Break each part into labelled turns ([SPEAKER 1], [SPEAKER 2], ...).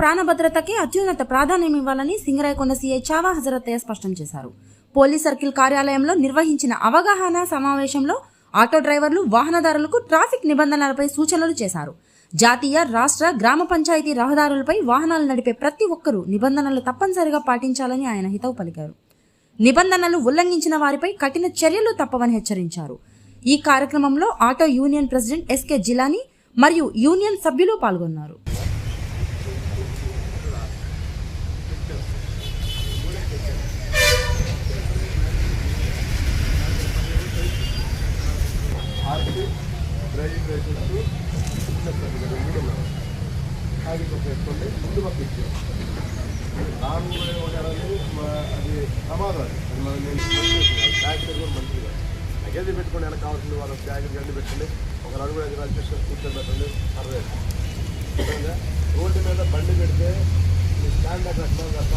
[SPEAKER 1] ప్రాణభద్రతకే అత్యున్నత ప్రాధాన్యం ఇవ్వాలని సింగరాయకొండ సీఐ చావా హజరత్తయ్య స్పష్టం చేశారు. పోలీస్ సర్కిల్ కార్యాలయంలో నిర్వహించిన అవగాహన సమావేశంలో ఆటో డ్రైవర్లు, వాహనదారులకు ట్రాఫిక్ నిబంధనలపై సూచనలు చేశారు. జాతీయ, రాష్ట్ర, గ్రామ పంచాయతీ రహదారులపై వాహనాలు నడిపే ప్రతి ఒక్కరూ నిబంధనలు తప్పనిసరిగా పాటించాలని ఆయన హితవు పలికారు. నిబంధనలు ఉల్లంఘించిన వారిపై కఠిన చర్యలు తప్పవని హెచ్చరించారు. ఈ కార్యక్రమంలో auto union president SK Jilani మరియు యూనియన్ సభ్యులు పాల్గొన్నారు.
[SPEAKER 2] అది ప్రమాదం. ట్యాక్స్ కూడా మంచిగా లగేజ్ పెట్టుకోండి, వెనక కావాల్సింది వాళ్ళ బ్యాగ్ గండి పెట్టుకోండి, ఒక అడుగు కూర్చొని పెట్టండి. రోడ్డు మీద బండి పెడితే మీ స్టాండ్ అక్కడ కట్టినాం తప్ప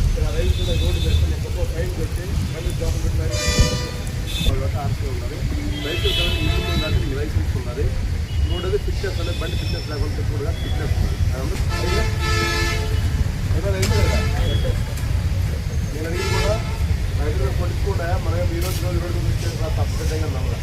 [SPEAKER 2] ఇక్కడ రైతు మీద రోడ్డు పెట్టుకుని ఎక్కడో టైం పెట్టి బండి జోకం పెట్టిన ఆర్సీ ఉన్నది. రైతు కాబట్టి మీ లైసెన్స్ ఉన్నది. మూడోది ఫిట్నెస్ అనేది, బండి ఫిట్నెస్ లేకుండా పెట్టుకోవడం ఫిట్నెస్ ఉన్నది. నేను అడిగి కూడా రైతులు కొట్టుకుంటా మనం ఈరోజు తప్పకుండా నమ్మడం.